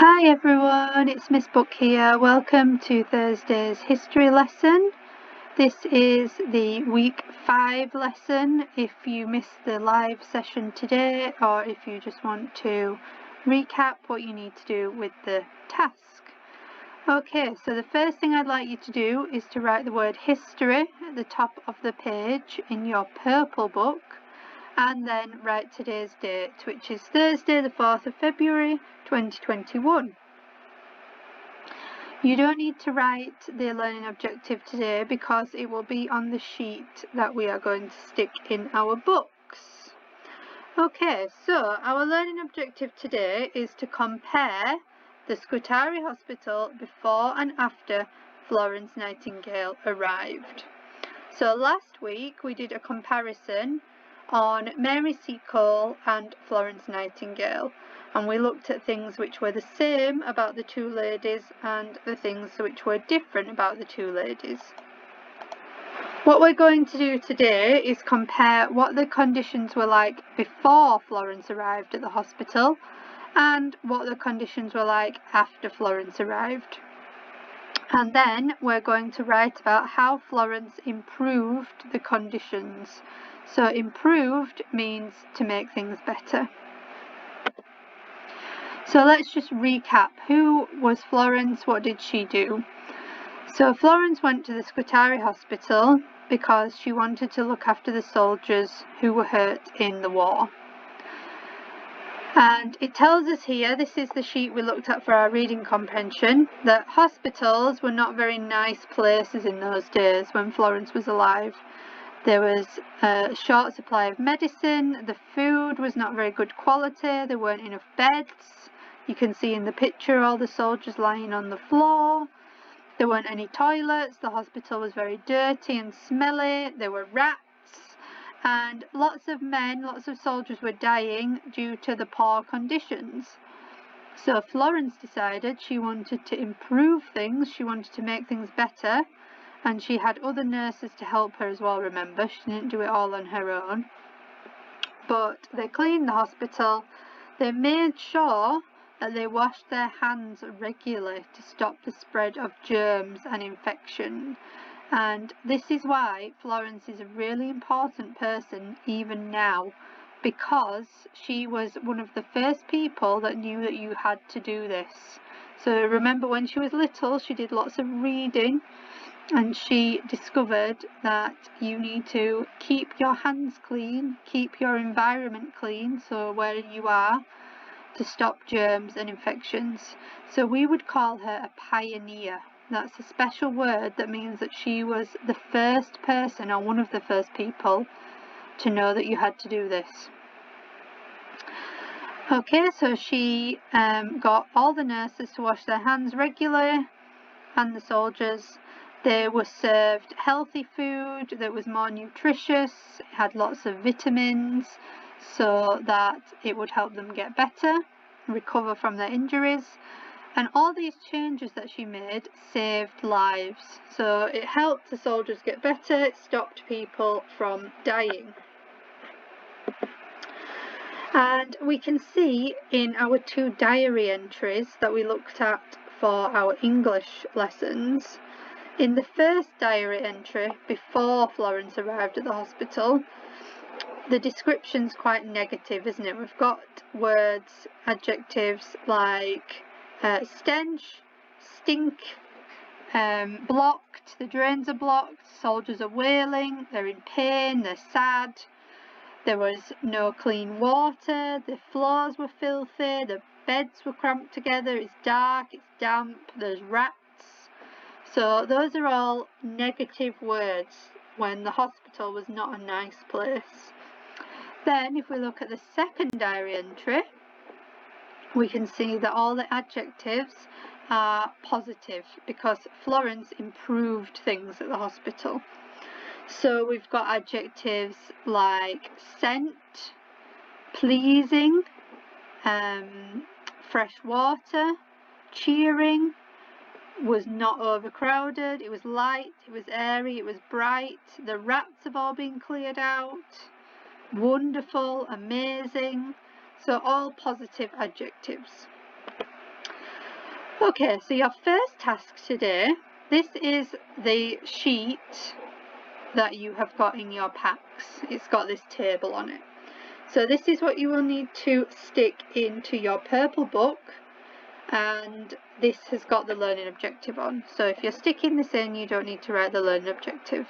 Hi everyone, it's Miss Book here. Welcome to Thursday's history lesson. This is the week 5 lesson. If you missed the live session today, or if you just want to recap what you need to do with the task. Okay, so the first thing I'd like you to do is to write the word history at the top of the page in your purple book, and then write today's date, which is Thursday the 4th of February 2021. You don't need to write the learning objective today because it will be on the sheet that we are going to stick in our books. Okay, so our learning objective today is to compare the Scutari Hospital before and after Florence Nightingale arrived. So last week we did a comparison on Mary Seacole and Florence Nightingale, and we looked at things which were the same about the two ladies and the things which were different about the two ladies. What we're going to do today is compare what the conditions were like before Florence arrived at the hospital and what the conditions were like after Florence arrived. And then we're going to write about how Florence improved the conditions. So improved means to make things better. So let's just recap. Who was Florence? What did she do? So Florence went to the Scutari Hospital because she wanted to look after the soldiers who were hurt in the war. And it tells us here, this is the sheet we looked at for our reading comprehension, that hospitals were not very nice places in those days when Florence was alive. There was a short supply of medicine, the food was not very good quality, there weren't enough beds. You can see in the picture all the soldiers lying on the floor. There weren't any toilets, the hospital was very dirty and smelly, there were rats, and lots of soldiers were dying due to the poor conditions. So Florence decided she wanted to improve things, she wanted to make things better, and she had other nurses to help her as well, remember, she didn't do it all on her own. But they cleaned the hospital, they made sure that they washed their hands regularly to stop the spread of germs and infection. And this is why Florence is a really important person even now, because she was one of the first people that knew that you had to do this. So remember, when she was little, she did lots of reading, and she discovered that you need to keep your hands clean, keep your environment clean, so where you are, to stop germs and infections. So we would call her a pioneer. That's a special word that means that she was the first person, or one of the first people, to know that you had to do this. Okay, so she got all the nurses to wash their hands regularly, and the soldiers. They were served healthy food that was more nutritious, it had lots of vitamins, so that it would help them get better, recover from their injuries. And all these changes that she made saved lives. So it helped the soldiers get better, it stopped people from dying. And we can see in our two diary entries that we looked at for our English lessons, in the first diary entry before Florence arrived at the hospital, the description's quite negative, isn't it? We've got words, adjectives like stench, stink, blocked, the drains are blocked, soldiers are wailing, they're in pain, they're sad, there was no clean water, the floors were filthy, the beds were cramped together, it's dark, it's damp, there's rats. So those are all negative words when the hospital was not a nice place. Then if we look at the second diary entry, we can see that all the adjectives are positive because Florence improved things at the hospital. So we've got adjectives like scent, pleasing, fresh water, cheering, was not overcrowded, it was light, it was airy, it was bright, the rats have all been cleared out, wonderful, amazing. So all positive adjectives. Okay, so your first task today, this is the sheet that you have got in your packs. It's got this table on it. So this is what you will need to stick into your purple book, and this has got the learning objective on. So if you're sticking this in, you don't need to write the learning objective.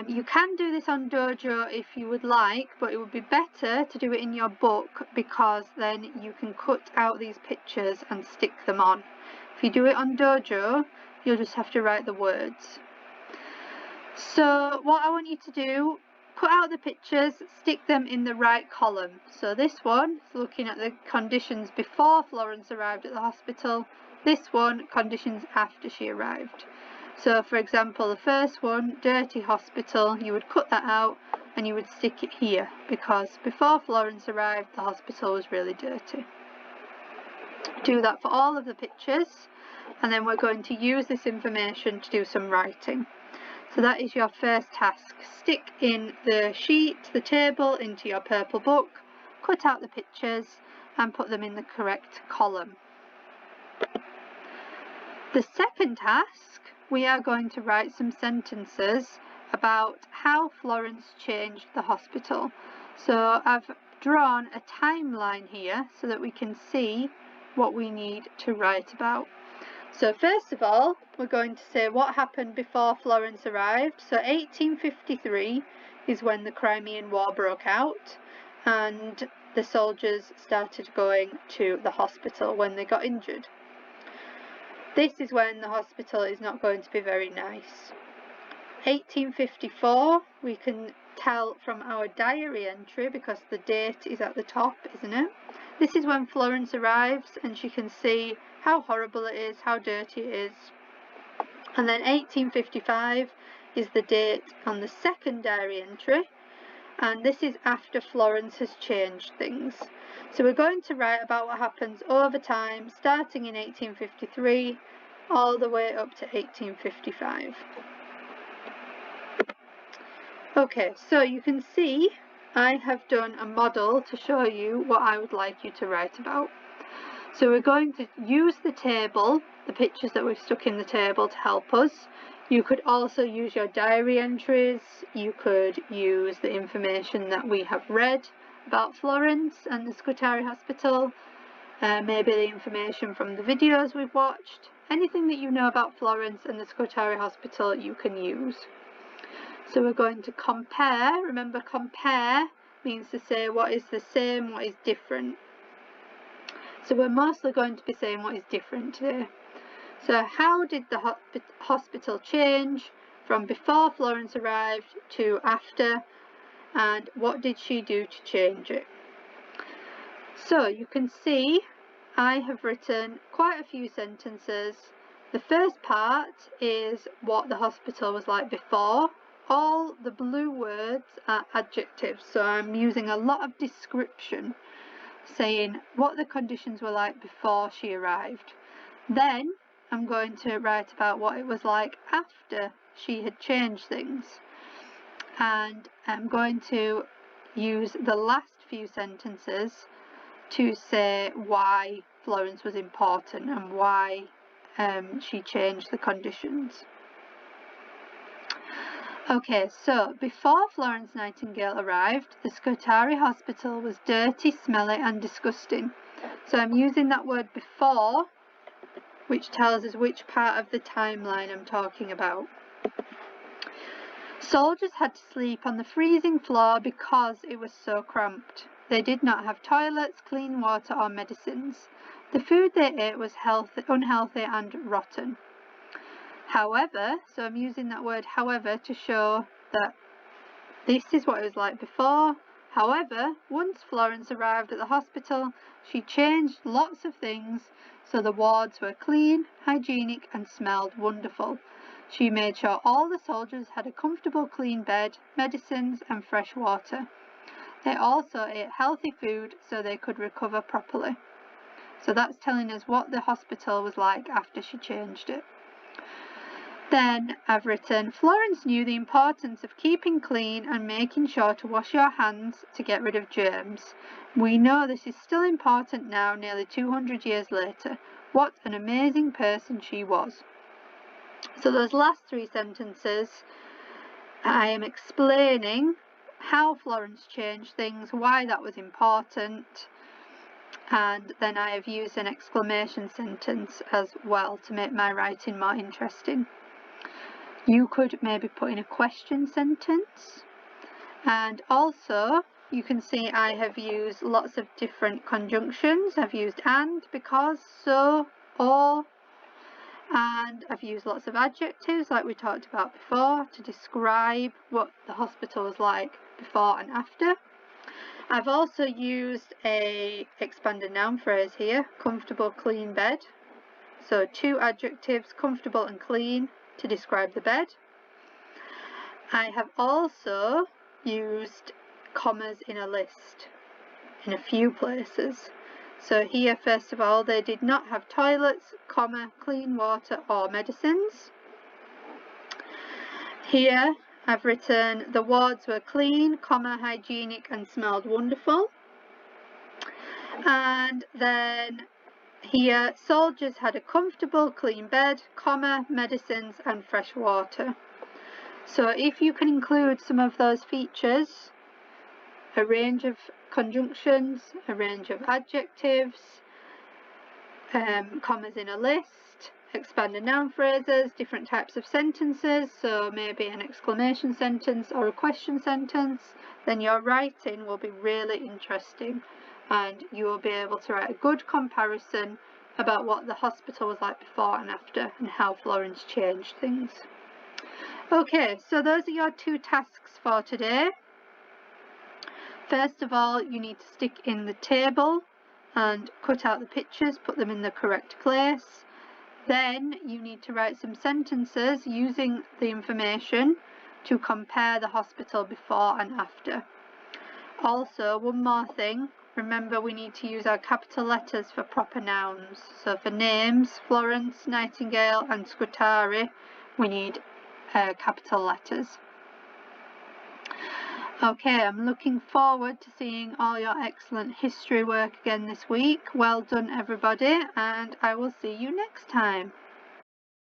You can do this on Dojo if you would like, but it would be better to do it in your book, because then you can cut out these pictures and stick them on. If you do it on Dojo, you'll just have to write the words. So what I want you to do, cut out the pictures, stick them in the right column. So this one is looking at the conditions before Florence arrived at the hospital. This one, conditions after she arrived. So for example, the first one, dirty hospital, you would cut that out and you would stick it here, because before Florence arrived, the hospital was really dirty. Do that for all of the pictures, and then we're going to use this information to do some writing. So that is your first task. Stick in the sheet, the table, into your purple book, cut out the pictures and put them in the correct column. The second task, we are going to write some sentences about how Florence changed the hospital. So I've drawn a timeline here so that we can see what we need to write about. So first of all, we're going to say what happened before Florence arrived. So 1853 is when the Crimean War broke out, and the soldiers started going to the hospital when they got injured. This is when the hospital is not going to be very nice. 1854, we can tell from our diary entry, because the date is at the top, isn't it? This is when Florence arrives and she can see how horrible it is, how dirty it is. And then 1855 is the date on the second diary entry, and this is after Florence has changed things. So we're going to write about what happens over time, starting in 1853 all the way up to 1855. Okay, so you can see I have done a model to show you what I would like you to write about. So we're going to use the table, the pictures that we've stuck in the table, to help us. You could also use your diary entries. You could use the information that we have read about Florence and the Scutari Hospital, maybe the information from the videos we've watched. Anything that you know about Florence and the Scutari Hospital you can use. So we're going to compare. Remember, compare means to say what is the same, what is different. So we're mostly going to be saying what is different today. So how did the hospital change from before Florence arrived to after, and what did she do to change it? So you can see I have written quite a few sentences. The first part is what the hospital was like before. All the blue words are adjectives, so I'm using a lot of description, saying what the conditions were like before she arrived. Then I'm going to write about what it was like after she had changed things, and I'm going to use the last few sentences to say why Florence was important and why she changed the conditions. Okay, so before Florence Nightingale arrived, the Scutari Hospital was dirty, smelly and disgusting. So I'm using that word before, which tells us which part of the timeline I'm talking about. Soldiers had to sleep on the freezing floor because it was so cramped. They did not have toilets, clean water or medicines. The food they ate was unhealthy and rotten. However, so I'm using that word however to show that this is what it was like before. However, once Florence arrived at the hospital, she changed lots of things, so the wards were clean, hygienic and smelled wonderful. She made sure all the soldiers had a comfortable clean bed, medicines and fresh water. They also ate healthy food so they could recover properly. So that's telling us what the hospital was like after she changed it. Then I've written, Florence knew the importance of keeping clean and making sure to wash your hands to get rid of germs. We know this is still important now, nearly 200 years later. What an amazing person she was. So those last three sentences, I am explaining how Florence changed things, why that was important, and then I have used an exclamation sentence as well to make my writing more interesting. You could maybe put in a question sentence, and also you can see I have used lots of different conjunctions. I've used and, because, so, or, and I've used lots of adjectives like we talked about before to describe what the hospital was like before and after. I've also used a expanded noun phrase here, comfortable, clean bed. So 2 adjectives, comfortable and clean, to describe the bed. I have also used commas in a list in a few places. So here, first of all, they did not have toilets, comma, clean water or medicines. Here I've written the wards were clean, comma, hygienic and smelled wonderful. And then here, soldiers had a comfortable, clean bed, comma, medicines and fresh water. So if you can include some of those features, a range of conjunctions, a range of adjectives, commas in a list, expanded noun phrases, different types of sentences, so maybe an exclamation sentence or a question sentence, then your writing will be really interesting and you will be able to write a good comparison about what the hospital was like before and after and how Florence changed things. Okay, so those are your 2 tasks for today. First of all, you need to stick in the table and cut out the pictures, put them in the correct place. Then you need to write some sentences using the information to compare the hospital before and after. Also, one more thing, remember we need to use our capital letters for proper nouns. So for names, Florence Nightingale and Scutari, we need capital letters. Okay, I'm looking forward to seeing all your excellent history work again this week. Well done everybody, and I will see you next time.